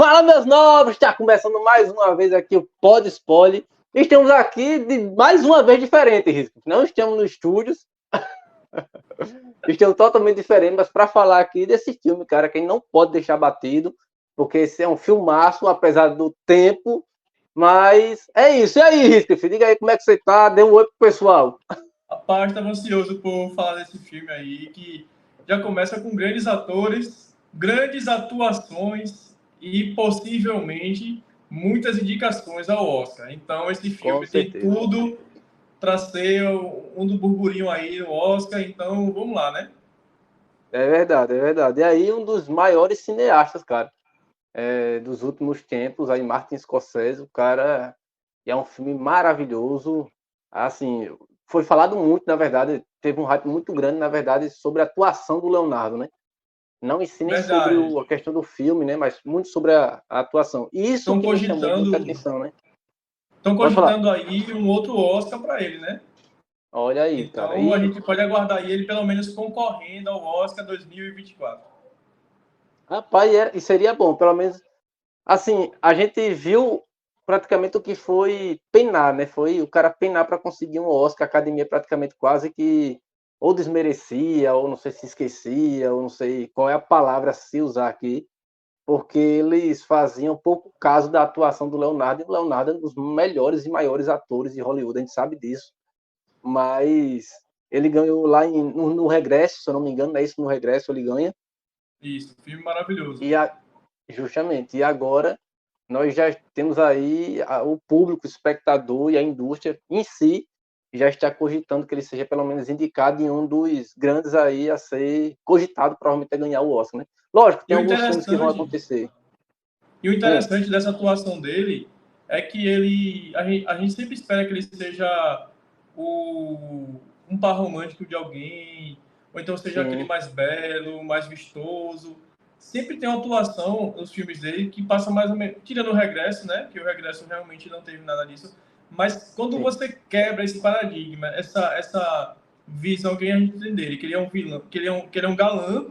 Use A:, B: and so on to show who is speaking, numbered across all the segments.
A: Fala, meus nobres! Está começando mais uma vez aqui o Pod Spoiler. Estamos aqui mais uma vez diferente, Risco. Não estamos nos estúdios. Estamos totalmente diferentes, mas para falar aqui desse filme, cara, que a gente não pode deixar batido, porque esse é um filmaço, apesar do tempo. Mas é isso. E aí, Risco? Diga aí como é que você tá. Dê um oi pro pessoal.
B: Rapaz, estava ansioso por falar desse filme aí, que já começa com grandes atores, grandes atuações e possivelmente muitas indicações ao Oscar. Então, esse filme tem tudo para ser um do burburinho aí no Oscar. Então, vamos lá, né?
A: É verdade, é verdade. E aí, um dos maiores cineastas, cara, dos últimos tempos, aí Martin Scorsese, o cara é um filme maravilhoso. Assim, foi falado muito, na verdade, teve um hype muito grande, na verdade, sobre a atuação do Leonardo, né? Não em si nem sobre a questão do filme, né? Mas muito sobre a atuação. Isso que me chamou muita atenção, né?
B: Estão cogitando aí um outro Oscar para ele, né?
A: Olha aí,
B: então,
A: cara.
B: A gente pode aguardar ele pelo menos concorrendo ao Oscar 2024.
A: Rapaz, e seria bom, pelo menos. Assim, a gente viu praticamente o que foi penar, né? Foi o cara penar para conseguir um Oscar, a academia praticamente quase que ou desmerecia, ou não sei se esquecia, ou não sei qual é a palavra a se usar aqui, porque eles faziam pouco caso da atuação do Leonardo, e o Leonardo é um dos melhores e maiores atores de Hollywood, a gente sabe disso. Mas ele ganhou lá no Regresso, se eu não me engano, é isso, no Regresso ele ganha.
B: Isso, filme maravilhoso.
A: Justamente, e agora nós já temos aí o público, o espectador e a indústria em si já está cogitando que ele seja pelo menos indicado em um dos grandes aí a ser cogitado provavelmente a ganhar o Oscar, né? Lógico, tem alguns filmes que vão acontecer.
B: E o interessante dessa atuação dele é que a gente sempre espera que ele seja um par romântico de alguém, ou então seja aquele mais belo, mais vistoso. Sempre tem uma atuação nos filmes dele que passa mais ou menos, tirando o Regresso, né? Que o Regresso realmente não teve nada disso. Mas quando você quebra esse paradigma, essa visão que a gente tem dele, que ele é um vilão, que ele é um galã,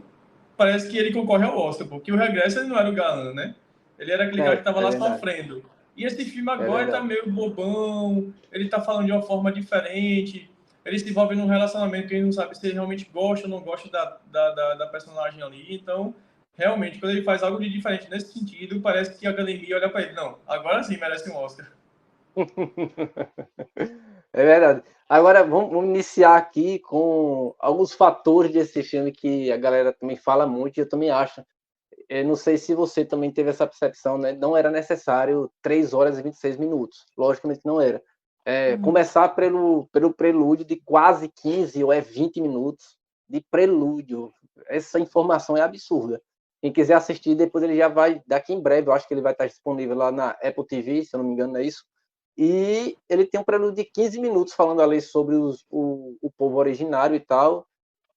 B: parece que ele concorre ao Oscar, porque o Regresso ele não era o galã, né? Ele era aquele cara que tava lá sofrendo. E esse filme agora tá meio bobão, ele tá falando de uma forma diferente, ele se envolve num relacionamento que ele não sabe se ele realmente gosta ou não gosta da personagem ali. Então, realmente, quando ele faz algo de diferente nesse sentido, parece que a academia olha para ele. Não, agora sim merece um Oscar.
A: É verdade. Agora, vamos iniciar aqui com alguns fatores desse filme que a galera também fala muito e eu também acho. Eu não sei se você também teve essa percepção, né? Não era necessário 3 horas e 26 minutos. Logicamente não era. Começar pelo prelúdio de quase 15 ou 20 minutos de prelúdio. Essa informação é absurda. Quem quiser assistir, depois ele já vai, daqui em breve, eu acho que ele vai estar disponível lá na Apple TV, se eu não me engano, é isso. E ele tem um prelúdio de 15 minutos falando ali sobre o povo originário e tal,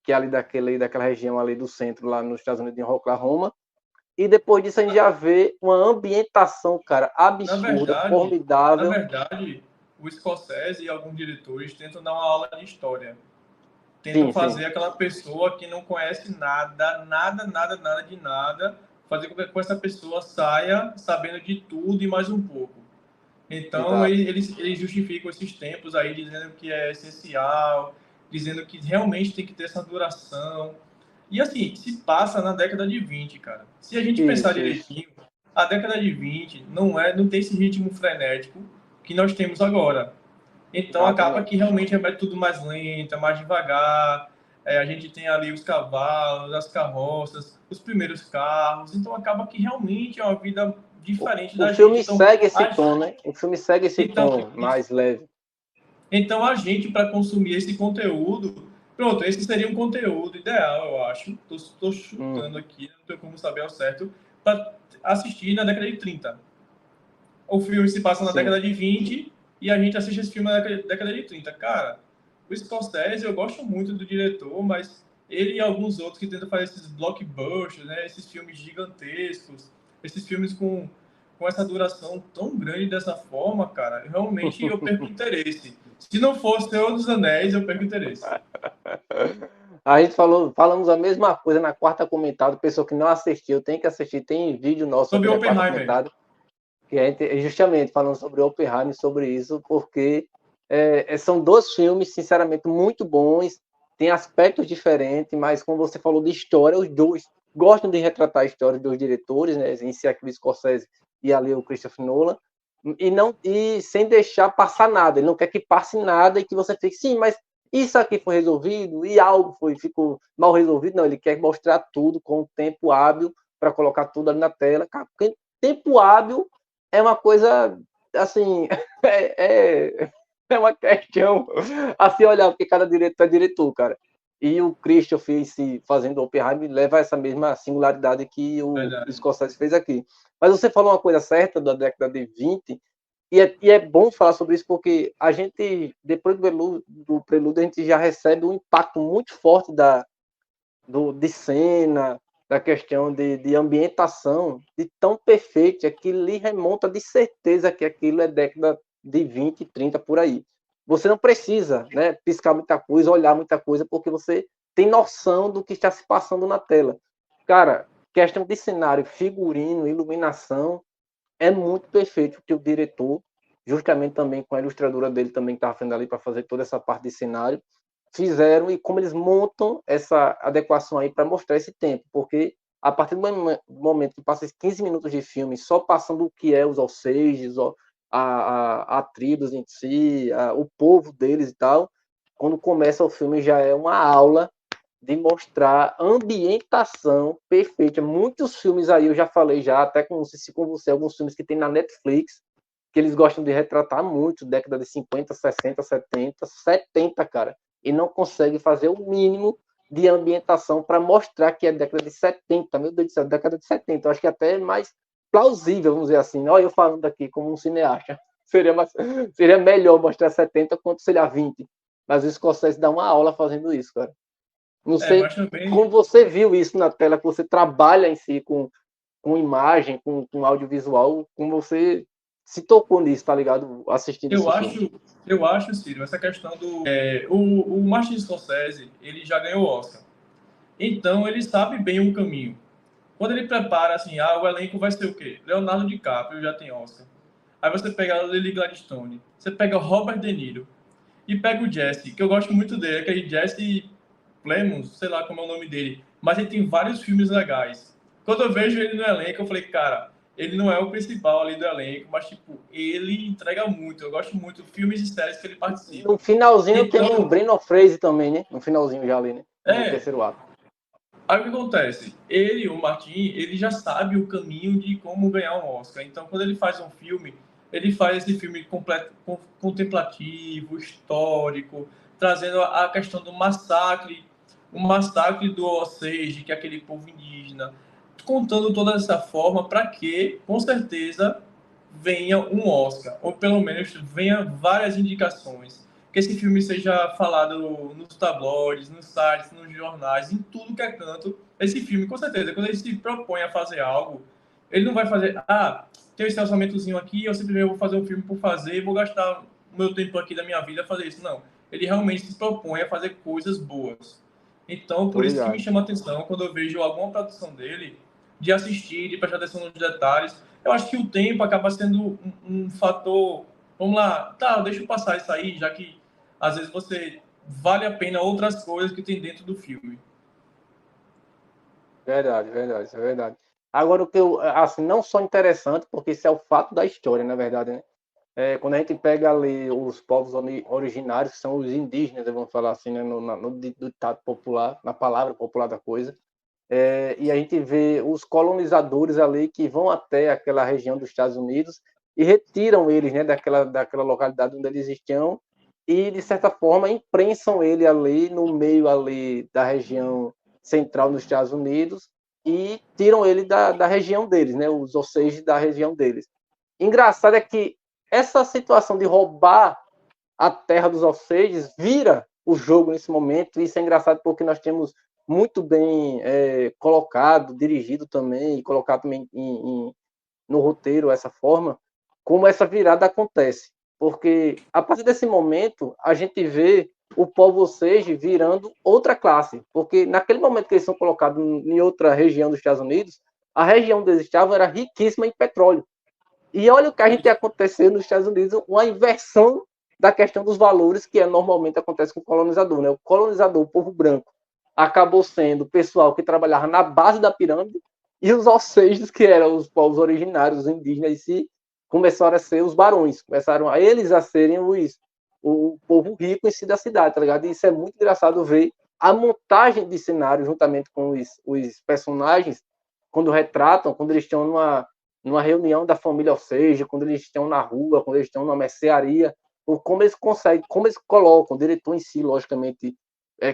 A: que é ali daquela região ali do centro, lá nos Estados Unidos, em Oklahoma. E depois disso a gente já vê uma ambientação, cara, absurda, formidável.
B: Na verdade, o Scorsese e alguns diretores tentam dar uma aula de história. Tentam fazer aquela pessoa que não conhece nada de nada, fazer com que essa pessoa saia sabendo de tudo e mais um pouco. Então, eles justificam esses tempos aí, dizendo que é essencial, dizendo que realmente tem que ter essa duração. E assim, se passa na década de 20, cara. Se a gente pensar direitinho, a década de 20 não tem esse ritmo frenético que nós temos agora. Então, acaba que realmente é tudo mais lento, mais devagar. A gente tem ali os cavalos, as carroças, os primeiros carros. Então, acaba que realmente é uma vida diferente da gente.
A: O filme segue esse tom, né? O filme segue esse tom mais leve.
B: Então, a gente, para consumir esse conteúdo, pronto, esse seria um conteúdo ideal, eu acho. Estou chutando aqui, não tenho como saber ao certo, para assistir na década de 30. O filme se passa na década de 20 e a gente assiste esse filme na década de 30. Cara, o Scorsese, eu gosto muito do diretor, mas ele e alguns outros que tentam fazer esses blockbusters, né, esses filmes gigantescos, esses filmes com essa duração tão grande dessa forma, cara, realmente eu perco interesse. Se não fosse Senhor dos Anéis, eu perco interesse.
A: A gente falamos a mesma coisa na quarta comentada. Pessoa que não assistiu, tem que assistir. Tem vídeo nosso
B: Sobre
A: aqui na quarta
B: Oppenheimer.
A: comentada. Que a gente, justamente falando sobre Oppenheimer, sobre isso, porque são dois filmes, sinceramente, muito bons. Tem aspectos diferentes, mas como você falou de história, os dois gostam de retratar a história dos diretores, né? Em si, aqui o Scorsese e ali o Christopher Nolan. E sem deixar passar nada. Ele não quer que passe nada e que você fique, sim, mas isso aqui foi resolvido e algo ficou mal resolvido. Não, ele quer mostrar tudo com tempo hábil para colocar tudo ali na tela. Porque tempo hábil é uma coisa, assim, é uma questão a se olhar, porque cada diretor é diretor, cara. E o Christopher fazendo Oppenheimer leva essa mesma singularidade que o
B: Verdade.
A: Scorsese fez aqui. Mas você falou uma coisa certa da década de 20, e é bom falar sobre isso porque a gente, depois do Prelúdio, a gente já recebe um impacto muito forte de cena, da questão de ambientação, de tão perfeito, que lhe remonta de certeza que aquilo é década de 20, 30 por aí. Você não precisa, né, piscar muita coisa, olhar muita coisa, porque você tem noção do que está se passando na tela. Cara, questão de cenário, figurino, iluminação, é muito perfeito que o diretor, justamente também com a ilustradora dele também que estava fazendo ali para fazer toda essa parte de cenário, fizeram e como eles montam essa adequação aí para mostrar esse tempo, porque a partir do momento que passa 15 minutos de filme só passando o que é os Ossages, a tribos em si, o povo deles e tal, quando começa o filme já é uma aula de mostrar ambientação perfeita. Muitos filmes aí, eu já falei já, até com, não sei se com você, alguns filmes que tem na Netflix, que eles gostam de retratar muito, década de 50, 60, 70, 70, cara, e não consegue fazer o mínimo de ambientação para mostrar que é década de 70, meu Deus do céu, década de 70, eu acho que até é mais plausível, vamos dizer assim, olha eu falando aqui como um cineasta, seria melhor mostrar 70 quanto, sei lá, 20, mas o Scorsese dá uma aula fazendo isso, cara. Não sei
B: Mas também
A: como você viu isso na tela, que você trabalha em si com imagem, com audiovisual, como você se tocou nisso, tá ligado? Assistindo
B: eu
A: esse filme.
B: acho, eu acho, Ciro, essa questão do. O Martin Scorsese, ele já ganhou o Oscar. Então, ele sabe bem o caminho. Quando ele prepara, assim, o elenco vai ser o quê? Leonardo DiCaprio já tem Oscar. Aí você pega a Lily Gladstone, você pega o Robert De Niro e pega o Jesse, que eu gosto muito dele, aquele Jesse Plemons, sei lá como é o nome dele, mas ele tem vários filmes legais. Quando eu vejo ele no elenco, eu falei, cara, ele não é o principal ali do elenco, mas, tipo, ele entrega muito. Eu gosto muito de filmes e séries que ele participa.
A: No finalzinho tem um
B: Então,
A: Brendan Fraser também, né? No finalzinho já ali, né? No
B: é,
A: terceiro ato.
B: aí o que acontece? Ele, o Martin, ele já sabe o caminho de como ganhar um Oscar. Então, quando ele faz um filme, ele faz esse filme completo, contemplativo, histórico, trazendo a questão do massacre, o massacre do Osage, que é aquele povo indígena, contando toda essa forma para que, com certeza, venha um Oscar, ou pelo menos venha várias indicações. Que esse filme seja falado nos tabloides, nos sites, nos jornais, em tudo que é canto. Esse filme, com certeza, quando ele se propõe a fazer algo, ele não vai fazer, tem esse orçamentozinho aqui, eu simplesmente vou fazer um filme por fazer, vou gastar o meu tempo aqui da minha vida a fazer isso. Não. Ele realmente se propõe a fazer coisas boas. Então,
A: Tô
B: por isso que me
A: ligado.
B: chama a atenção quando eu vejo alguma produção dele, de assistir, de prestar atenção nos detalhes. Eu acho que o tempo acaba sendo um fator. Vamos lá, tá, deixa eu passar isso aí, já que às vezes você vale a pena outras coisas que tem dentro do filme.
A: Verdade, verdade, isso é verdade. Agora, o que eu, assim, não só interessante, porque isso é o fato da história, na verdade, né? Quando a gente pega ali os povos originários, que são os indígenas, vamos falar assim, né? No ditado popular, na palavra popular da coisa, e a gente vê os colonizadores ali que vão até aquela região dos Estados Unidos e retiram eles, né, daquela localidade onde eles estão e, de certa forma, imprensam ele ali no meio ali da região central dos Estados Unidos e tiram ele da região deles, né, os Osage da região deles. Engraçado é que essa situação de roubar a terra dos Osage vira o jogo nesse momento, e isso é engraçado porque nós temos muito bem colocado, dirigido também, e colocado também no roteiro essa forma, como essa virada acontece. Porque a partir desse momento, a gente vê o povo Osage virando outra classe, porque naquele momento que eles são colocados em outra região dos Estados Unidos, a região onde eles estavam era riquíssima em petróleo. E olha o que a gente aconteceu nos Estados Unidos, uma inversão da questão dos valores que normalmente acontece com o colonizador. Né? O colonizador, o povo branco, acabou sendo o pessoal que trabalhava na base da pirâmide e os Ossages, que eram os povos originários, os indígenas em si, começaram a ser os barões, começaram a eles a serem o povo rico em si da cidade, tá ligado? E isso é muito engraçado ver a montagem de cenário juntamente com os personagens, quando retratam, quando eles estão numa reunião da família Osage, quando eles estão na rua, quando eles estão numa mercearia, ou como eles conseguem, como eles colocam, o diretor em si, logicamente,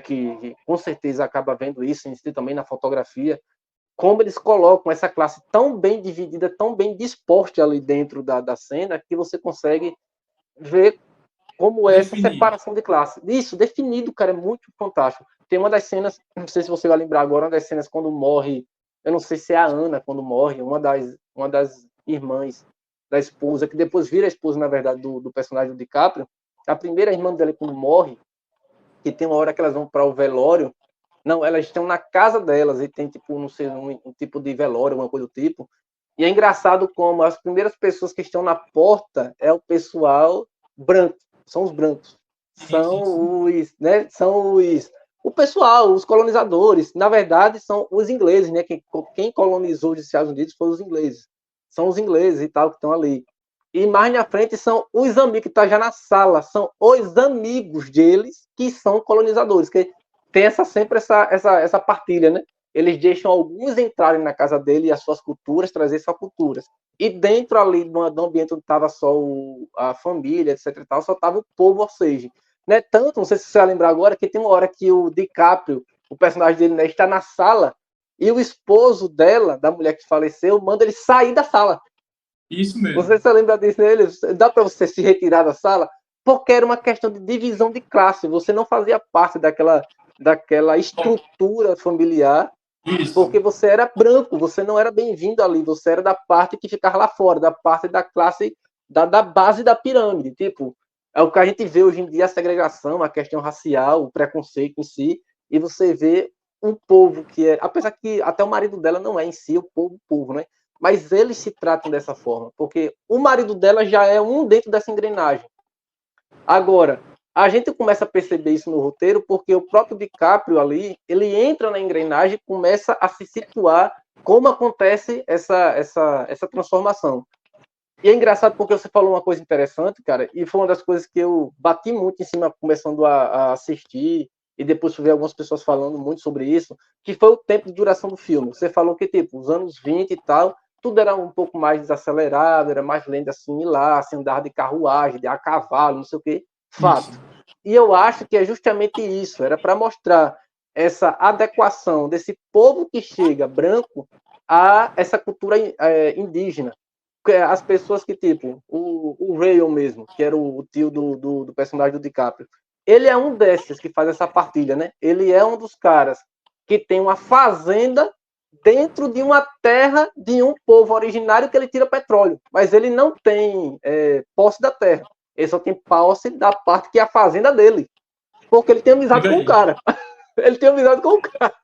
A: que com certeza acaba vendo isso em si também na fotografia, como eles colocam essa classe tão bem dividida, tão bem disposta ali dentro da cena, que você consegue ver como é essa separação de classe. Isso, definido, cara, é muito fantástico. Tem uma das cenas, não sei se você vai lembrar agora, uma das cenas quando morre, eu não sei se é a Ana quando morre, uma das irmãs da esposa, que depois vira a esposa, na verdade, do personagem do DiCaprio. A primeira irmã dela, quando morre, que tem uma hora que elas vão para o velório, não, elas estão na casa delas e tem, tipo, não sei, um tipo de velório, uma coisa do tipo. E é engraçado como as primeiras pessoas que estão na porta é o pessoal branco, são os brancos. São os, né, são o pessoal, os colonizadores. Na verdade, são os ingleses, né? Quem colonizou os Estados Unidos foram os ingleses. São os ingleses e tal que estão ali. E mais na frente são os amigos que estão já na sala, são os amigos deles que são colonizadores, que tem sempre essa partilha, né? Eles deixam alguns entrarem na casa dele e as suas culturas, trazer suas culturas. E dentro ali do ambiente onde estava só a família, etc e tal, só estava o povo, ou seja, né? Tanto, não sei se você vai lembrar agora, que tem uma hora que o DiCaprio, o personagem dele, né, está na sala e o esposo dela, da mulher que faleceu, manda ele sair da sala.
B: Isso mesmo.
A: Você se lembra disso nele? Dá para você se retirar da sala? Porque era uma questão de divisão de classe. Você não fazia parte daquela estrutura familiar, isso, porque você era branco, você não era bem-vindo ali, você era da parte que ficava lá fora, da parte da classe, da base da pirâmide. Tipo, é o que a gente vê hoje em dia, a segregação, a questão racial, o preconceito em si, e você vê um povo que é, apesar que até o marido dela não é em si o povo, né? Mas eles se tratam dessa forma, porque o marido dela já é um dentro dessa engrenagem. Agora, a gente começa a perceber isso no roteiro porque o próprio DiCaprio ali, ele entra na engrenagem e começa a se situar como acontece essa transformação. E é engraçado porque você falou uma coisa interessante, cara, e foi uma das coisas que eu bati muito em cima começando a assistir, e depois ver algumas pessoas falando muito sobre isso, que foi o tempo de duração do filme. Você falou que, tipo, os anos 20 e tal, tudo era um pouco mais desacelerado, era mais lento de assimilar, se andar de carruagem, de a cavalo, não sei o quê. Fato. Isso. E eu acho que é justamente isso, era para mostrar essa adequação desse povo que chega branco a essa cultura indígena. As pessoas que, tipo, o Rayon mesmo, que era o tio do personagem do DiCaprio, ele é um desses que faz essa partilha, né? Ele é um dos caras que tem uma fazenda dentro de uma terra de um povo originário que ele tira petróleo, mas ele não tem posse da terra, ele só tem posse da parte que é a fazenda dele, porque ele tem amizade com o cara. Ele tem amizade com o cara.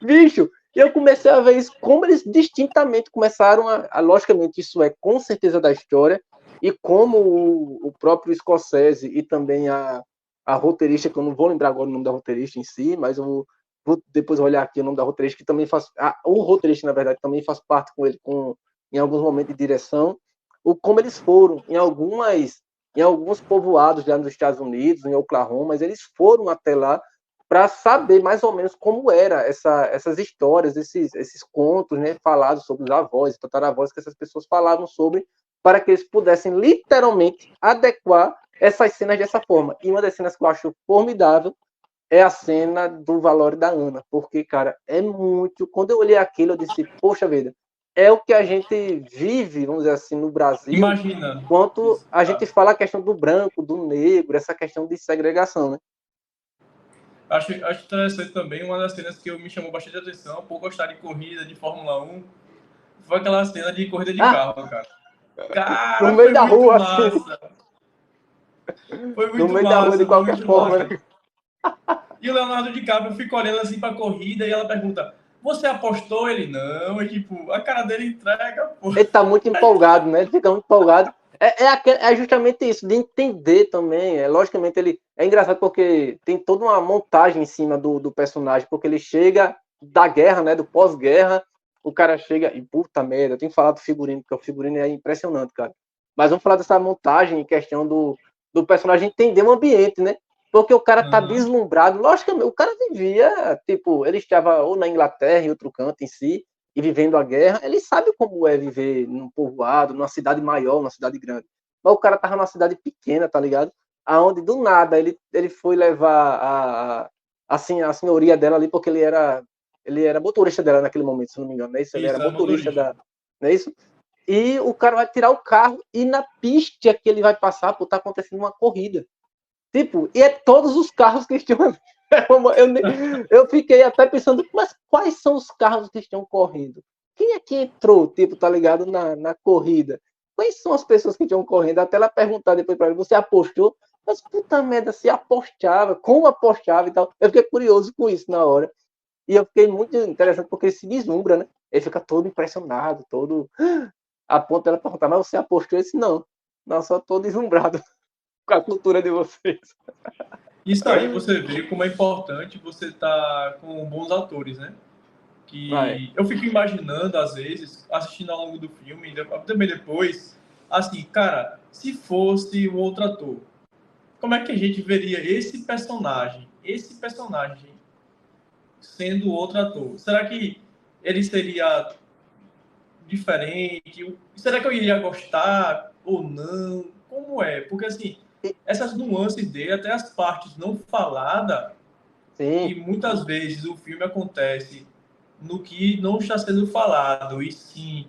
A: Bicho, e eu comecei a ver isso, como eles distintamente começaram logicamente, isso é com certeza da história, e como o próprio Scorsese e também a roteirista, que eu não vou lembrar agora o nome da roteirista em si, mas eu vou depois olhar aqui o nome da roteirista, que também faz, o roteirista, na verdade, também faz parte com ele em alguns momentos de direção, como eles foram em alguns povoados lá nos Estados Unidos, em Oklahoma, mas eles foram até lá para saber mais ou menos como era essas histórias, esses contos, né, falados sobre os avós e tataravós que essas pessoas falavam sobre, para que eles pudessem literalmente adequar essas cenas dessa forma. E uma das cenas que eu acho formidável é a cena do velório da Ana, porque, cara, é muito... Quando eu olhei aquilo, eu disse, poxa vida, é o que a gente vive, vamos dizer assim, no Brasil.
B: Imagina.
A: Quanto a gente fala a questão do branco, do negro, essa questão de segregação, né?
B: Acho interessante também, uma das cenas que me chamou bastante atenção, por gostar de corrida, de Fórmula 1, foi aquela cena de corrida de carro, cara. Cara,
A: no meio da rua,
B: massa.
A: assim.
B: Foi
A: No
B: muito
A: meio da rua, de
B: massa, foi
A: qualquer
B: muito
A: forma,
B: massa.
A: né?
B: E o Leonardo DiCaprio fica olhando assim pra corrida e ela pergunta: Você apostou? Ele não. E tipo, a cara dele entrega, pô.
A: Ele tá muito empolgado, né? Ele fica muito empolgado. É justamente isso, de entender também. Logicamente, ele é engraçado porque tem toda uma montagem em cima do personagem, porque ele chega da guerra, né? Do pós-guerra, o cara chega e puta merda, eu tenho que falar do figurino, porque o figurino é impressionante, cara. Mas vamos falar dessa montagem em questão do personagem entender o ambiente, né? Porque o cara tá
B: Uhum.
A: deslumbrado. Logicamente, o cara vivia, tipo, ele estava ou na Inglaterra, em outro canto em si, e vivendo a guerra, ele sabe como é viver num povoado, numa cidade maior, numa cidade grande. Mas o cara tava numa cidade pequena, tá ligado? Aonde do nada ele foi levar assim, a senhoria dela ali, porque ele era motorista dela naquele momento, se não me engano, não é isso? Ele era
B: Isso, é
A: motorista
B: motorista.
A: da. Não é isso? E o cara vai tirar o carro e na pista que ele vai passar, pô, tá acontecendo uma corrida. Tipo, e é todos os carros que estão. Eu fiquei até pensando, mas quais são os carros que estão correndo? Quem é que entrou, tipo, tá ligado, na corrida? Quais são as pessoas que estão correndo? Até ela perguntar depois pra ele, você apostou? Mas puta merda, se apostava, como apostava e tal. Eu fiquei curioso com isso na hora. E eu fiquei muito interessante porque ele se deslumbra, né? Ele fica todo impressionado, todo. A ponto dela perguntar, mas você apostou? Esse não. Não, só tô deslumbrado com a cultura de vocês.
B: Isso aí você vê como é importante você estar com bons atores, né?
A: Vai.
B: Que eu fico imaginando, às vezes, assistindo ao longo do filme, e também depois, assim, cara, se fosse um outro ator, como é que a gente veria esse personagem sendo outro ator? Será que ele seria diferente? Será que eu iria gostar ou não? Como é? Porque, assim, essas nuances dele, até as partes não faladas, que
A: Sim,
B: muitas vezes o filme acontece no que não está sendo falado, e sim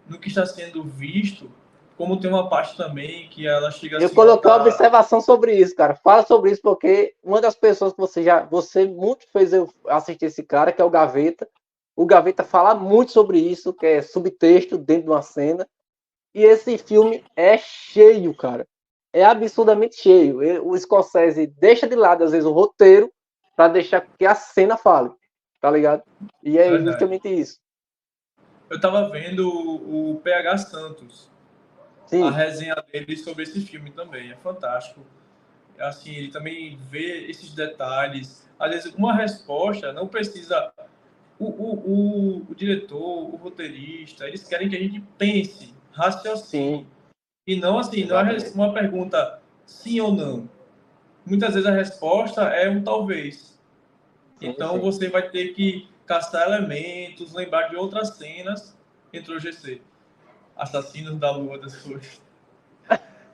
B: no que está sendo visto, como tem uma parte também que ela chega
A: eu
B: assim, ela
A: coloquei uma
B: tá...
A: observação sobre isso, cara. Fala sobre isso porque uma das pessoas que você muito fez eu assistir esse cara, que é o Gaveta. O Gaveta fala muito sobre isso, que é subtexto dentro de uma cena. E esse filme é cheio, cara. É absurdamente cheio. O Scorsese deixa de lado, às vezes, o roteiro para deixar que a cena fale, tá ligado? E é
B: Verdade.
A: justamente isso.
B: Eu tava vendo o PH Santos, a
A: Sim,
B: resenha dele sobre esse filme também, é fantástico. Assim, ele também vê esses detalhes. Às vezes, uma resposta não precisa... O diretor, o roteirista, eles querem que a gente pense, raciocine.
A: sim,
B: E não assim, não é
A: exatamente.
B: uma pergunta sim ou não. Muitas vezes a resposta é um talvez.
A: Sim,
B: Então
A: sim.
B: você vai ter que caçar elementos, lembrar de outras cenas. Entrou o GC. Assassinos da Lua das Flores.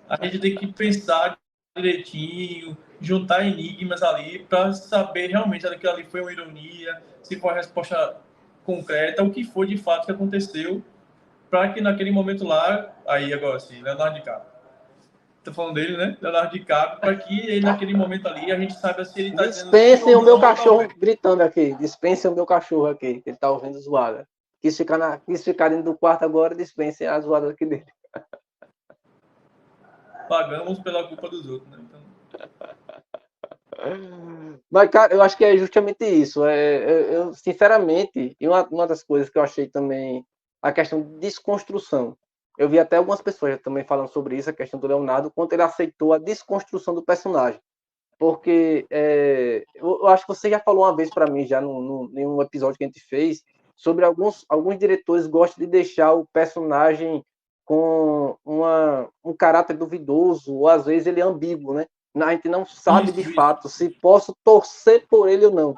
B: A gente tem que pensar direitinho, juntar enigmas ali para saber realmente se aquilo ali foi uma ironia, se foi a resposta concreta, o que foi de fato que aconteceu, para que naquele momento lá, aí agora sim, Leonardo DiCaprio. Tô falando dele, né? Leonardo DiCaprio, para que ele, naquele momento ali a gente saiba se ele está dizendo sim
A: Dispensem
B: ou
A: o meu
B: não, ou
A: cachorro
B: talvez.
A: gritando aqui. Dispensem o meu cachorro aqui, que ele tá ouvindo zoada. Quis ficar dentro do quarto agora, dispensem a zoada aqui dele.
B: Pagamos pela culpa dos outros, né? Então,
A: Mas, cara, eu acho que é justamente isso. Sinceramente, e uma das coisas que eu achei também, a questão de desconstrução. Eu vi até algumas pessoas também falando sobre isso, a questão do Leonardo, quanto ele aceitou a desconstrução do personagem. Porque eu acho que você já falou uma vez para mim, já em um episódio que a gente fez, sobre alguns diretores gostam de deixar o personagem com um caráter duvidoso, ou às vezes ele é ambíguo, né? A gente não sabe de
B: isso.
A: fato se posso torcer por ele ou não.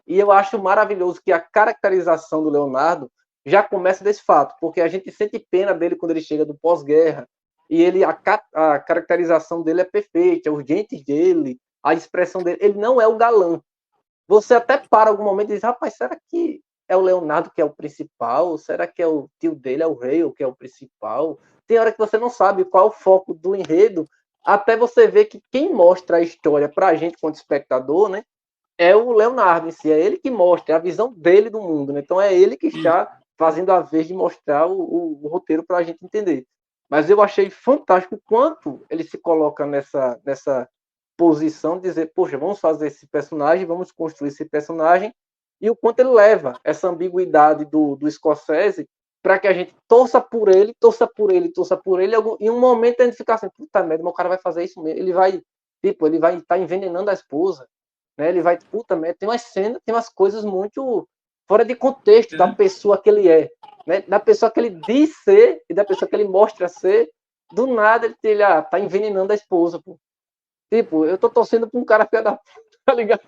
A: E eu acho maravilhoso que a caracterização do Leonardo já começa desse fato, porque a gente sente pena dele quando ele chega do pós-guerra, e a caracterização dele é perfeita, os dentes dele, a expressão dele, ele não é o galã. Você até para algum momento e diz, rapaz, será que é o Leonardo que é o principal? Será que é o tio dele, é o rei, que é o principal? Tem hora que você não sabe qual é o foco do enredo, até você ver que quem mostra a história pra gente, quanto espectador, né, é o Leonardo em si, é ele que mostra, é a visão dele do mundo, né? Então é ele que
B: Isso.
A: está fazendo a vez de mostrar o roteiro para a gente entender. Mas eu achei fantástico o quanto ele se coloca nessa posição de dizer, poxa, vamos fazer esse personagem, vamos construir esse personagem, e o quanto ele leva essa ambiguidade do Scorsese para que a gente torça por ele, torça por ele, torça por ele, e em um momento a gente fica assim, puta merda, mas o cara vai fazer isso mesmo, ele vai estar envenenando a esposa, né? Ele vai, puta merda, tem umas cenas, tem umas coisas muito fora de contexto da pessoa que ele é, né? Da pessoa que ele diz ser e da pessoa que ele mostra ser, do nada ele tá envenenando a esposa, pô. Tipo, eu tô torcendo pra um cara filha da puta, tá ligado?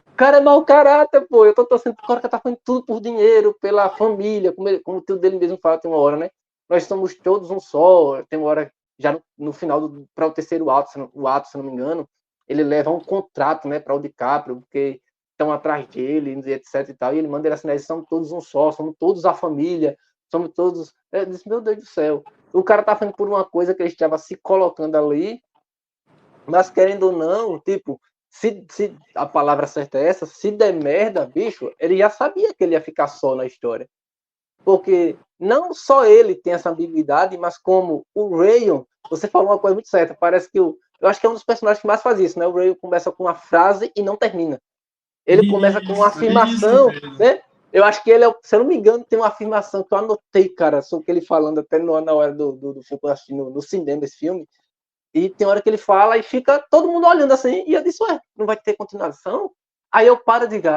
A: O cara é mau caráter, pô. Eu tô torcendo pro cara que tá fazendo tudo por dinheiro, pela família, como o tio dele mesmo fala, tem uma hora, né? Nós somos todos um só. Tem uma hora, já no final, para o terceiro ato, se não me engano, ele leva um contrato, né, para o DiCaprio, porque estão atrás dele, etc e tal. E ele manda ele assinar, eles são todos um só, somos todos a família, somos todos. Eu disse, meu Deus do céu. O cara tá fazendo por uma coisa que ele estava se colocando ali, mas querendo ou não, tipo, se a palavra certa é essa, se der merda, bicho, ele já sabia que ele ia ficar só na história. Porque não só ele tem essa ambiguidade, mas como o Rayon, você falou uma coisa muito certa, parece que eu acho que é um dos personagens que mais faz isso, né? O Rayon começa com uma frase e não termina. Ele começa com uma afirmação, né? Eu acho que ele é, se eu não me engano, tem uma afirmação que eu anotei, cara, sobre ele falando até na hora do filme, no cinema, esse filme. E tem hora que ele fala e fica todo mundo olhando assim, e eu disse, ué, não vai ter continuação? Aí eu paro de dizer,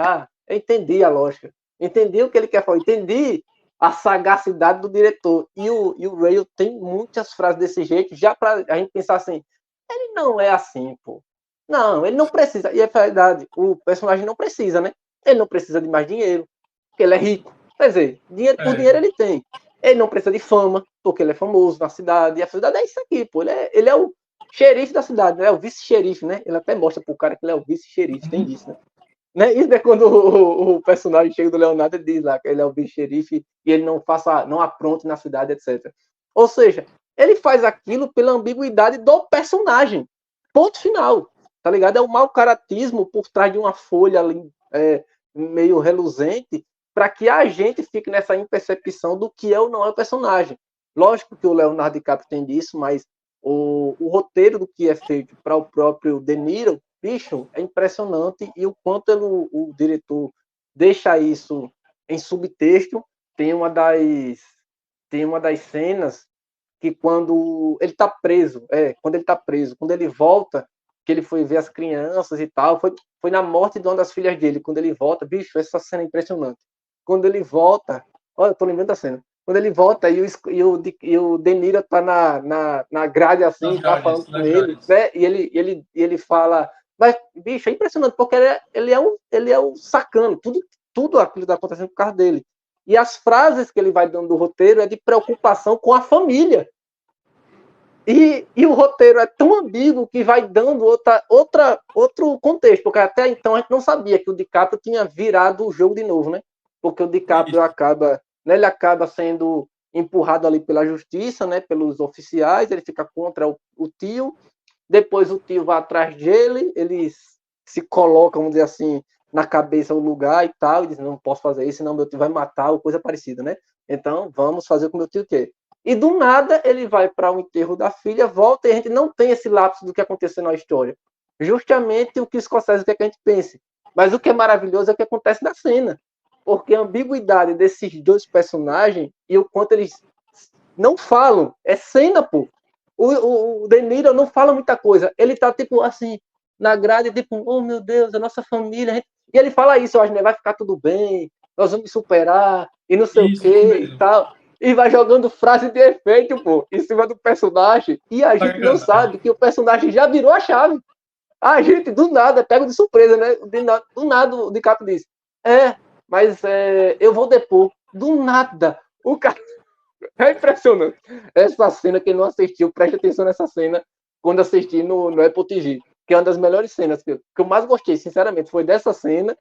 A: eu entendi a lógica, entendi o que ele quer falar, entendi a sagacidade do diretor. E o Rail tem muitas frases desse jeito, já pra a gente pensar assim, ele não é assim, pô. Não, ele não precisa, e é verdade, o personagem não precisa, né? Ele não precisa de mais dinheiro, porque ele é rico. Quer dizer, dinheiro por dinheiro ele tem. Ele não precisa de fama, porque ele é famoso na cidade, e a cidade é isso aqui, pô. Ele é o xerife da cidade, né? O vice-xerife, né? Ele até mostra pro cara que ele é o vice-xerife, tem disso, né? Isso é quando o personagem chega do Leonardo e diz lá que ele é o vice-xerife e ele não apronte na cidade, etc. Ou seja, ele faz aquilo pela ambiguidade do personagem. Ponto final. Tá ligado? É o mau caratismo por trás de uma folha ali, meio reluzente para que a gente fique nessa impercepção do que é ou não é o personagem. Lógico que o Leonardo DiCaprio tem disso, mas o roteiro do que é feito para o próprio De Niro, bicho, é impressionante, e o quanto o diretor deixa isso em subtexto. Tem uma das cenas que quando ele está preso, quando ele volta, que ele foi ver as crianças e tal, foi na morte de uma das filhas dele, quando ele volta, bicho, essa cena é impressionante. Quando ele volta, olha, eu tô lembrando da cena, quando ele volta e o De Niro tá na grade assim, tá falando com ele, né? E ele fala, mas, bicho, é impressionante, porque ele é um sacano, tudo aquilo tá acontecendo por causa dele. E as frases que ele vai dando do roteiro é de preocupação com a família. E o roteiro é tão ambíguo que vai dando outro contexto, porque até então a gente não sabia que o DiCaprio tinha virado o jogo de novo, né? Porque o DiCaprio ele acaba sendo empurrado ali pela justiça, né? Pelos oficiais, ele fica contra o tio, depois o tio vai atrás dele, eles se colocam, vamos dizer assim, na cabeça do lugar e tal, e diz, não posso fazer isso, senão meu tio vai matar, ou coisa parecida, né? Então, vamos fazer o que meu tio quer. E do nada ele vai para o enterro da filha, volta e a gente não tem esse lapso do que aconteceu na história. Justamente o que Scorsese quer que a gente pense. Mas o que é maravilhoso é o que acontece na cena. Porque a ambiguidade desses dois personagens e o quanto eles não falam, é cena, pô. O De Niro não fala muita coisa. Ele tá, tipo, assim, na grade, tipo, oh meu Deus, a nossa família. E ele fala isso, eu acho, né? Vai ficar tudo bem, nós vamos superar, e não sei o quê e tal. E vai jogando frase de efeito, pô, em cima do personagem. E a gente não sabe que o personagem já virou a chave. A gente, do nada, pega de surpresa, né? Do nada, o DiCaprio diz, mas eu vou depor. Do nada. O cara... É impressionante. Essa cena, quem não assistiu, preste atenção nessa cena quando assistir no Apple TV, que é uma das melhores cenas que eu mais gostei, sinceramente, foi dessa cena.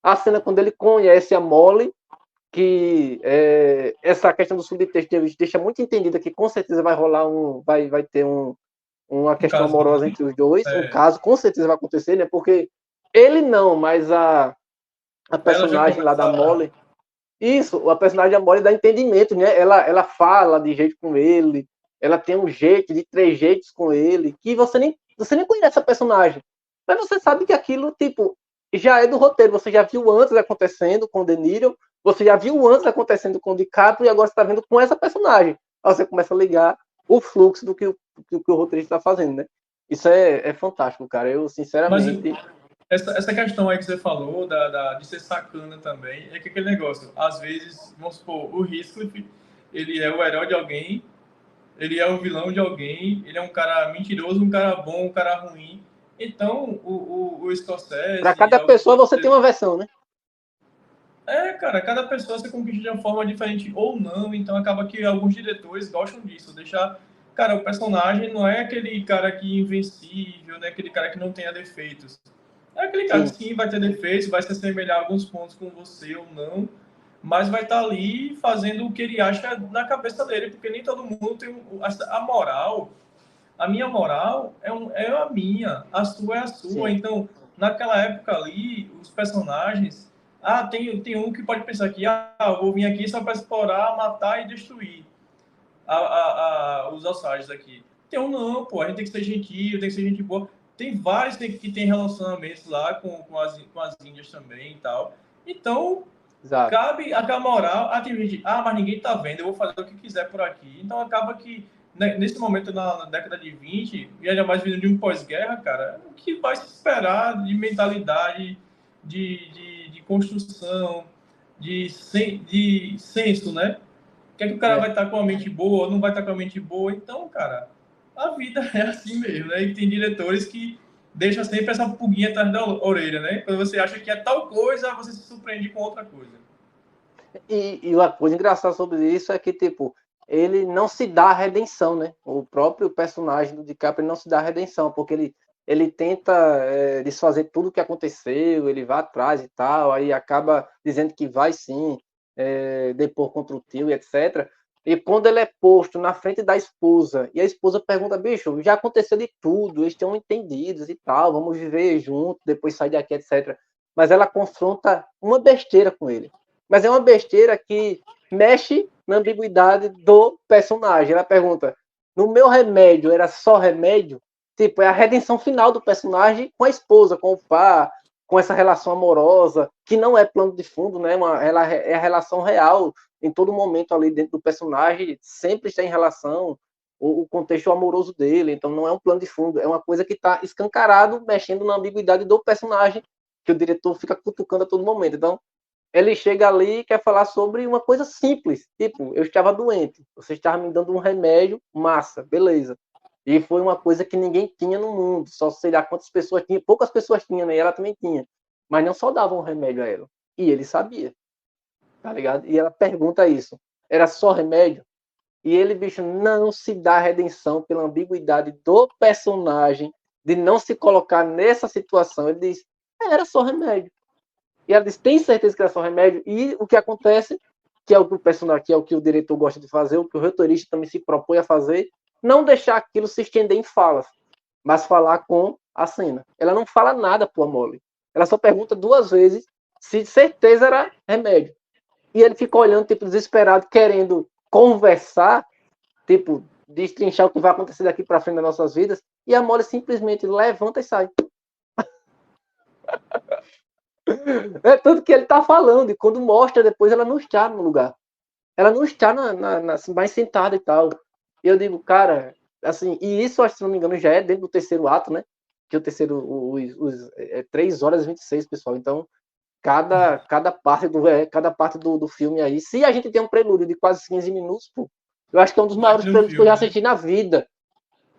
A: A cena quando ele conhece a Molly, que essa questão do subtexto deixa muito entendida que com certeza vai rolar vai ter uma questão amorosa entre os dois, um caso com certeza vai acontecer, né? Porque ele não, mas a personagem lá da Molly, Isso, a personagem da Molly dá entendimento, né? Ela fala de jeito com ele, ela tem um jeito, de trejeitos com ele, que você nem conhece a personagem. Mas você sabe que aquilo, tipo, já é do roteiro. Você já viu antes acontecendo com o De Niro, você já viu antes acontecendo com o DiCaprio, e agora você tá vendo com essa personagem. Aí você começa a ligar o fluxo do que o roteirista está fazendo, né? Isso é fantástico, cara. Eu,
B: Mas
A: sinceramente.
B: essa questão aí que você falou, de ser sacana também, é que aquele negócio, às vezes, vamos supor, o Heathcliff, ele é o herói de alguém, ele é o vilão de alguém, ele é um cara mentiroso, um cara bom, um cara ruim. Então, o
A: Para
B: Scorsese,
A: cada pessoa você tem uma versão, né?
B: cara, cada pessoa se conquista de uma forma diferente ou não, então acaba que alguns diretores gostam disso, deixar, cara, o personagem não é aquele cara que é invencível, né, aquele cara que não tenha defeitos. É aquele cara que
A: Sim,
B: sim vai ter defeitos, vai se assemelhar a alguns pontos com você ou não, mas vai estar ali fazendo o que ele acha na cabeça dele, porque nem todo mundo tem a moral. A minha moral é a minha, a sua é a sua.
A: sim,
B: Então, naquela época ali, os personagens. Tem um que pode pensar que eu vou vir aqui só para explorar, matar e destruir os Ossages aqui. Tem um não, pô, a gente tem que ser gentil, tem que ser gente boa. Tem vários que tem relacionamentos lá com as índias também e tal. Então,
A: exato.
B: cabe aquela moral, tem gente, mas ninguém tá vendo, eu vou fazer o que quiser por aqui. Então acaba que, né, nesse momento, na década de 20, e ainda mais vindo de um pós-guerra, cara, o que vai se esperar de mentalidade, de construção, de senso, né? Quer que o cara vai
A: É.
B: estar com a mente boa ou não vai estar com a mente boa? Então, cara, a vida é assim mesmo, né? E tem diretores que deixam sempre essa pulguinha atrás da orelha, né? Quando você acha que é tal coisa, você se surpreende com outra coisa.
A: E uma coisa engraçada sobre isso é que, tipo, ele não se dá a redenção, né? O próprio personagem do DiCaprio não se dá a redenção, porque ele tenta desfazer tudo o que aconteceu, ele vai atrás e tal, aí acaba dizendo que vai sim depor contra o tio e etc. E quando ele é posto na frente da esposa, e a esposa pergunta, bicho, já aconteceu de tudo, eles estão entendidos e tal, vamos viver junto, depois sair daqui, etc. Mas ela confronta uma besteira com ele. Mas é uma besteira que mexe na ambiguidade do personagem. Ela pergunta: no meu remédio era só remédio? Tipo, é a redenção final do personagem com a esposa, com o par, com essa relação amorosa, que não é plano de fundo, né? Ela é a relação real em todo momento ali dentro do personagem, sempre está em relação o contexto amoroso dele. Então não é um plano de fundo, é uma coisa que está escancarado, mexendo na ambiguidade do personagem, que o diretor fica cutucando a todo momento. Então, ele chega ali e quer falar sobre uma coisa simples, tipo, eu estava doente, você estava me dando um remédio, massa, beleza. E foi uma coisa que ninguém tinha no mundo, só sei lá quantas pessoas tinha, poucas pessoas tinham, né? E ela também tinha. Mas não só davam um remédio a ela. E ele sabia, tá ligado? E ela pergunta isso. Era só remédio? E ele, bicho, não se dá redenção pela ambiguidade do personagem de não se colocar nessa situação. Ele diz, era só remédio. E ela diz, tem certeza que era só remédio? E o que acontece, que é o que o personagem, que é o que o diretor gosta de fazer, o que o roteirista também se propõe a fazer, não deixar aquilo se estender em falas, mas falar com a cena. Ela não fala nada pro Amole. Ela só pergunta duas vezes se certeza era remédio. E ele fica olhando, tipo, desesperado, querendo conversar, tipo, destrinchar o que vai acontecer daqui para frente das nossas vidas, e a Molly simplesmente levanta e sai. É tudo que ele tá falando, e quando mostra depois ela não está no lugar. Ela não está mais sentada e tal. E eu digo, cara, assim, e isso, acho que se não me engano, já é dentro do terceiro ato, né? Que o terceiro, é 3 horas e 26, pessoal. Então, cada parte do filme aí. Se a gente tem um prelúdio de quase 15 minutos, pô, eu acho que é um dos maiores
B: Imagina o
A: prelúdios que eu já
B: filme, né?
A: assisti na vida.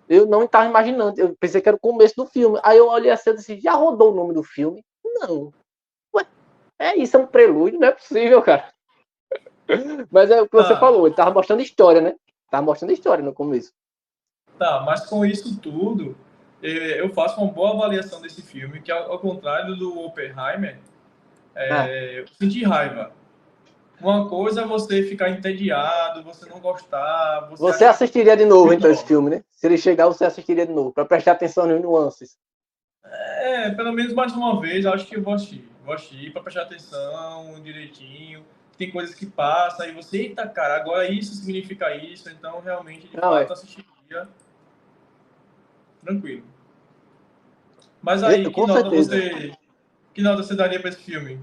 A: Eu não estava imaginando, eu pensei que era o começo do filme. Aí eu olhei assim e disse, já rodou o nome do filme? Não. Ué, é isso, é um prelúdio, não é possível, cara. Mas é o que você
B: Tá,
A: falou, ele tava mostrando história, né? Tava mostrando história no começo.
B: tá, mas com isso tudo, eu faço uma boa avaliação desse filme, que ao contrário do Oppenheimer,
A: Ah,
B: eu senti raiva. Uma coisa é você ficar entediado, você não gostar, você
A: você
B: achar que
A: assistiria de novo, então, esse
B: menor.
A: filme, né? Se ele chegar, você assistiria de novo, pra prestar atenção nas nuances.
B: Pelo menos mais uma vez, eu acho que eu vou assistir. Vou assistir para prestar atenção direitinho. tem coisas que passam, e você, eita, cara, agora isso significa isso, então realmente, de
A: Não,
B: fato, assistiria tranquilo. Mas aí,
A: com certeza.
B: que nota você daria para esse filme?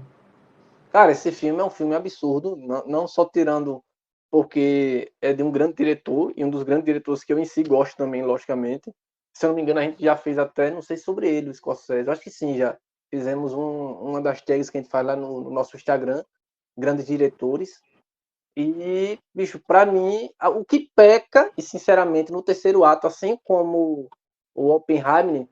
A: Cara, esse filme é um filme absurdo, não só tirando porque é de um grande diretor, e um dos grandes diretores que eu em si gosto também, logicamente. Se eu não me engano, a gente já fez até, não sei sobre ele, o Scorsese, eu acho que sim, já. Fizemos uma das tags que a gente faz lá no nosso Instagram, grandes diretores. E, bicho, pra mim, o que peca, e sinceramente, no terceiro ato, assim como o Oppenheimer,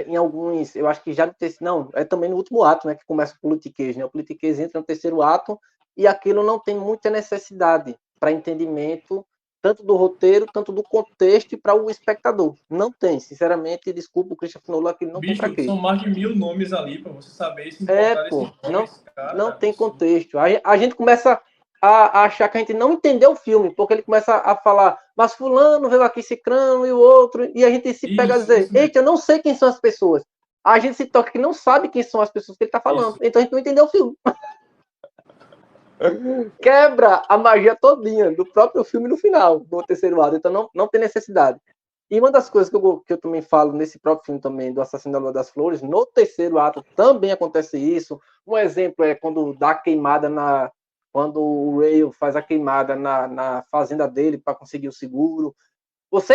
A: em alguns, eu acho que já no terceiro, não, é também no último ato, né, que começa o politiquês, né, o politiquês entra no terceiro ato e aquilo não tem muita necessidade para entendimento, tanto do roteiro, tanto do contexto e para o espectador. Não tem, sinceramente, desculpa o Christopher Nolan, que não tem para
B: Bicho,
A: quê.
B: são mais de 1000 nomes ali para você saber se importar desses
A: Pô,
B: nomes, cara,
A: não
B: é
A: tem
B: absurdo.
A: contexto. A gente começa a achar que a gente não entendeu o filme, porque ele começa a falar, mas fulano veio aqui cicrano e o outro, e a gente se pega a dizer,
B: Isso mesmo.
A: eita, eu não sei quem são as pessoas. A gente se toca que não sabe quem são as pessoas que ele está falando,
B: Isso.
A: então a gente não entendeu o filme. Quebra a magia todinha do próprio filme no final, do terceiro ato, então não tem necessidade. E uma das coisas que eu também falo nesse próprio filme também, do Assassino da Lua das Flores, no terceiro ato também acontece isso. Um exemplo é quando dá a queimada quando o Ray faz a queimada na fazenda dele para conseguir o seguro. Você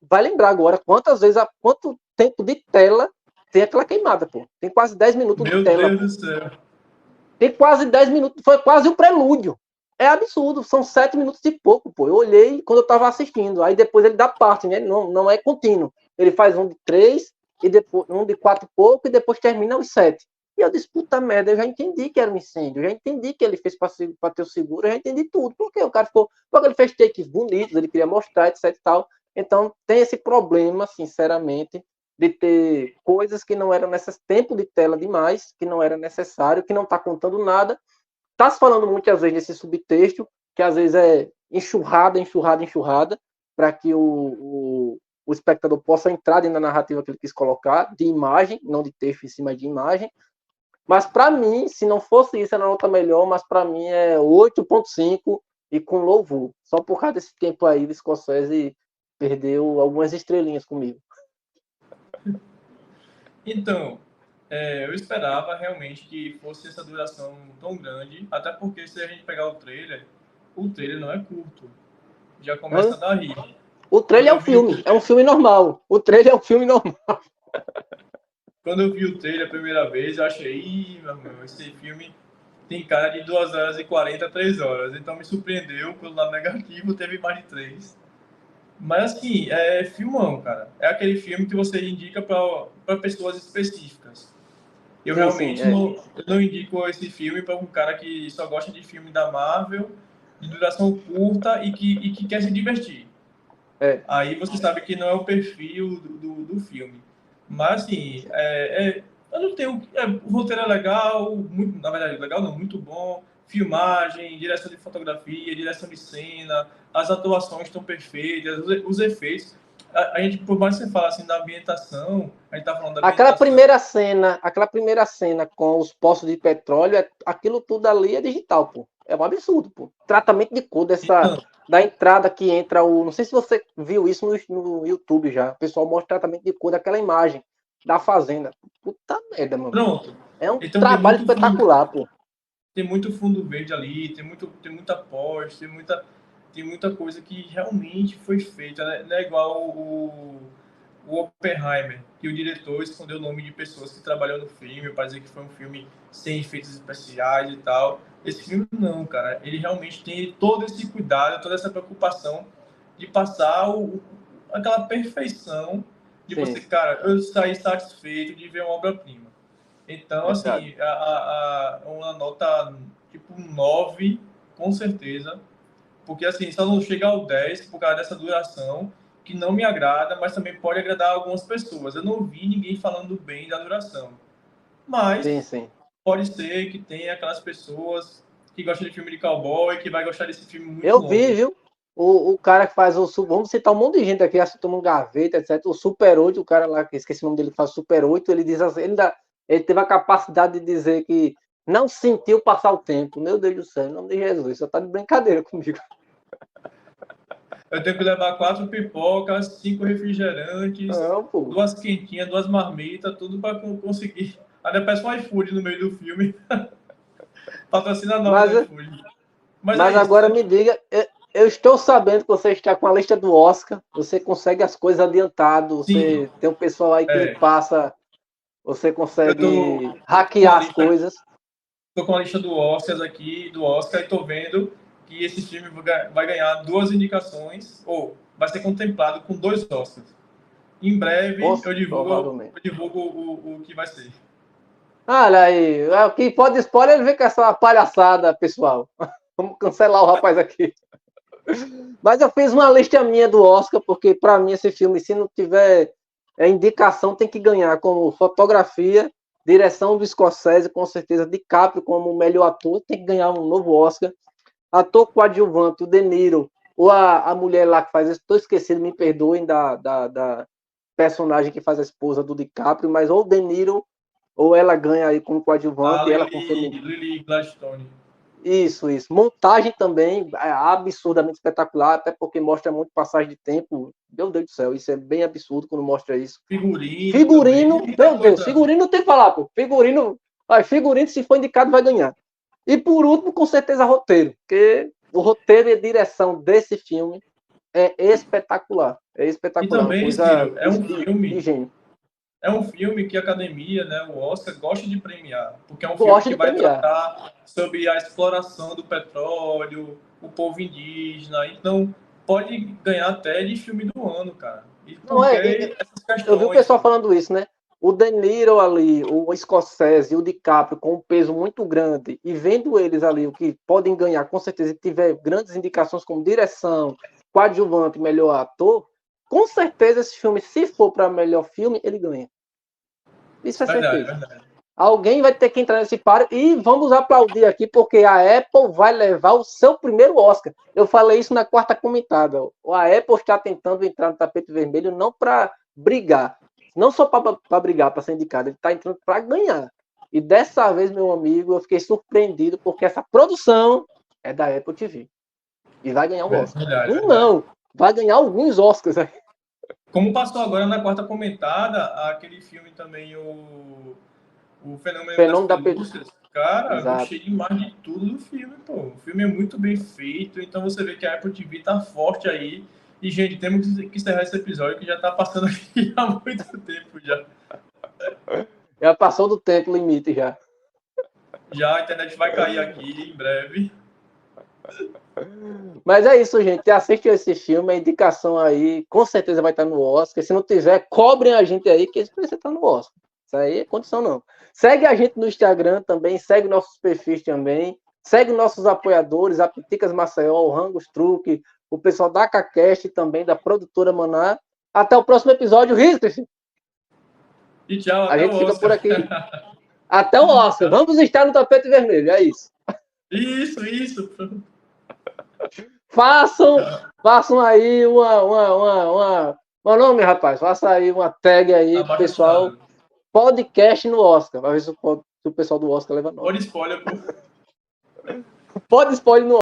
A: vai lembrar agora quanto tempo de tela tem aquela queimada, pô. Tem quase 10 minutos de
B: Meu
A: tela,
B: Deus
A: pô.
B: do céu.
A: Tem quase 10 minutos, foi quase um prelúdio. É absurdo, são 7 minutos e pouco, pô. Eu olhei quando eu tava assistindo. Aí depois ele dá parte, né? Não é contínuo. Ele faz um de 3, e depois um de 4 e pouco, e depois termina os 7. E eu disse, puta merda, eu já entendi que era um incêndio, eu já entendi que ele fez para ter o seguro, eu já entendi tudo. Porque o cara ficou. Porque ele fez takes bonitos, ele queria mostrar, etc e tal. Então tem esse problema, sinceramente, de ter coisas que não eram necessárias, tempo de tela demais, que não era necessário, que não está contando nada. Está se falando muitas vezes desse subtexto, que às vezes é enxurrada, para que o espectador possa entrar dentro da narrativa que ele quis colocar, de imagem, não de texto em cima de imagem. Mas para mim, se não fosse isso, era uma nota melhor, mas para mim é 8,5 e com louvor. Só por causa desse tempo aí, o Scorsese perdeu algumas estrelinhas comigo.
B: Então, eu esperava realmente que fosse essa duração tão grande, até porque se a gente pegar o trailer não é curto. Já começa a dar rir.
A: O trailer
B: Quando
A: é um
B: eu vi o
A: filme, é um
B: trailer,
A: filme normal. O trailer é um filme normal.
B: quando eu vi o trailer a primeira vez, eu achei, ih, meu irmão, esse filme tem cara de 2 horas e 40, 3 horas. Então me surpreendeu pelo lado negativo, teve mais de 3. Mas assim, é filmão, cara. É aquele filme que você indica para pessoas específicas. Eu
A: Sim,
B: realmente
A: é.
B: eu não indico esse filme para um cara que só gosta de filme da Marvel, de duração curta e que quer se divertir.
A: É.
B: Aí você sabe que não é o perfil do filme. Mas, assim, eu não tenho. O roteiro é legal, muito, na verdade, legal não, muito bom. Filmagem, direção de fotografia, direção de cena, as atuações estão perfeitas, os efeitos. A gente, por mais que você fale assim da ambientação, a gente tá falando da ambientação.
A: Aquela primeira cena com os poços de petróleo, aquilo tudo ali é digital, pô. É um absurdo, pô. Tratamento de cor
B: Então,
A: da entrada que entra o. Não sei se você viu isso no YouTube já. O pessoal mostra tratamento de cor daquela imagem da fazenda. Puta merda, meu amigo.
B: pronto.
A: É um
B: Então
A: trabalho espetacular, pô.
B: tem muito fundo verde ali, tem muita pós, tem muita coisa que realmente foi feita. Né? Não é igual o Oppenheimer, que o diretor escondeu o nome de pessoas que trabalham no filme para dizer que foi um filme sem efeitos especiais e tal. Esse filme não, cara. Ele realmente tem todo esse cuidado, toda essa preocupação de passar aquela perfeição de você,
A: Sim,
B: cara, eu sair satisfeito de ver uma obra-prima. Então,
A: verdade.
B: assim, uma nota tipo 9, com certeza. Porque, assim, só não chega ao 10 por causa dessa duração, que não me agrada, mas também pode agradar algumas pessoas. Eu não vi ninguém falando bem da duração.
A: Sim,
B: Mas
A: sim.
B: pode ser que tenha aquelas pessoas que gostam de filme de cowboy, que vai gostar desse filme muito
A: Eu vi,
B: longo.
A: viu? O cara que faz vamos citar um monte de gente aqui, acho que toma um gaveta, etc. O Super 8, o cara lá, que esqueci o nome dele, que faz o Super 8, ele diz assim, ele teve a capacidade de dizer que não sentiu passar o tempo. Meu Deus do céu, em nome de Jesus, só tá de brincadeira comigo.
B: Eu tenho que levar 4 pipocas, 5 refrigerantes,
A: Não, pô.
B: 2 quentinhas, 2 marmitas, tudo para conseguir. Ainda peço um iFood no meio do filme. Patrocina nós no iFood.
A: Mas agora me diga, eu estou sabendo que você está com a lista do Oscar, você consegue as coisas adiantado, você
B: Sim.
A: tem um pessoal aí que lhe passa, você consegue hackear as coisas.
B: Estou com a lista do Oscar aqui, do Oscar, e estou vendo que esse filme vai ganhar 2 indicações, ou vai ser contemplado com 2 Oscars. Em breve eu divulgo o que vai ser.
A: Olha aí, quem pode spoiler, ele vê com essa palhaçada, pessoal. Vamos cancelar o rapaz aqui. Mas eu fiz uma lista minha do Oscar, porque para mim esse filme, se não tiver indicação, tem que ganhar como fotografia, direção do Scorsese, com certeza, DiCaprio como melhor ator, tem que ganhar um novo Oscar. Ator coadjuvante, o De Niro, ou a mulher lá que faz, estou esquecendo, me perdoem, da personagem que faz a esposa do DiCaprio, mas ou o De Niro, ou ela ganha aí como coadjuvante.
B: Lily Gladstone.
A: Isso. Montagem também é absurdamente espetacular, até porque mostra muito passagem de tempo. Meu Deus do céu, isso é bem absurdo quando mostra isso. Figurino, meu Deus, figurino não tem que falar, pô. Figurino, se for indicado, vai ganhar. E por último, com certeza, roteiro, porque o roteiro e a direção desse filme é espetacular. É espetacular.
B: E também, Ciro, é um filme.
A: De gênio.
B: É um filme que a academia, né, o Oscar, gosta de premiar, porque é um filme que vai tratar sobre a exploração do petróleo, o povo indígena, então pode ganhar até de filme do ano, cara. E
A: essas questões, eu vi o pessoal falando isso, né? O De Niro ali, o Scorsese e o DiCaprio com um peso muito grande, e vendo eles ali, o que podem ganhar, com certeza, se tiver grandes indicações como direção, coadjuvante, melhor ator, com certeza esse filme, se for para melhor filme, ele ganha. Isso é certeza. Verdade. Alguém vai ter que entrar nesse páreo e vamos aplaudir aqui, porque a Apple vai levar o seu primeiro Oscar. Eu falei isso na quarta comentada. A Apple está tentando entrar no tapete vermelho não para brigar, não só para brigar, para ser indicado, ele está entrando para ganhar. E dessa vez, meu amigo, eu fiquei surpreendido, porque essa produção é da Apple TV. E vai ganhar um Oscar. Não, vai ganhar alguns Oscars aí.
B: Como passou agora na quarta comentada, aquele filme também, o Fenômeno das Pelúcias. Cara, eu gostei demais de tudo do filme, pô. O filme é muito bem feito, então você vê que a Apple TV tá forte aí. E, gente, temos que encerrar esse episódio, que já tá passando aqui há muito tempo já.
A: Já passou do tempo limite, já.
B: Já, a internet vai cair aqui em breve.
A: Mas é isso, gente. Assistam esse filme, a indicação aí com certeza vai estar no Oscar. Se não tiver, cobrem a gente aí, que esse precisa estar no Oscar. Isso aí é condição não. Segue a gente no Instagram também, segue nossos perfis também, segue nossos apoiadores, a Piticas Maceió, o Rangos Truque, o pessoal da Cacast também, da produtora Maná. Até o próximo episódio, Riscris.
B: E tchau,
A: a gente fica por aqui. Até o Oscar. Vamos estar no tapete vermelho, é isso.
B: Isso.
A: Façam aí uma nome, rapaz. Faça aí uma tag aí, pessoal. Podcast no Oscar. Vai ver se o pessoal do Oscar leva nome.
B: Pode spoiler, pô.
A: Pode spoiler no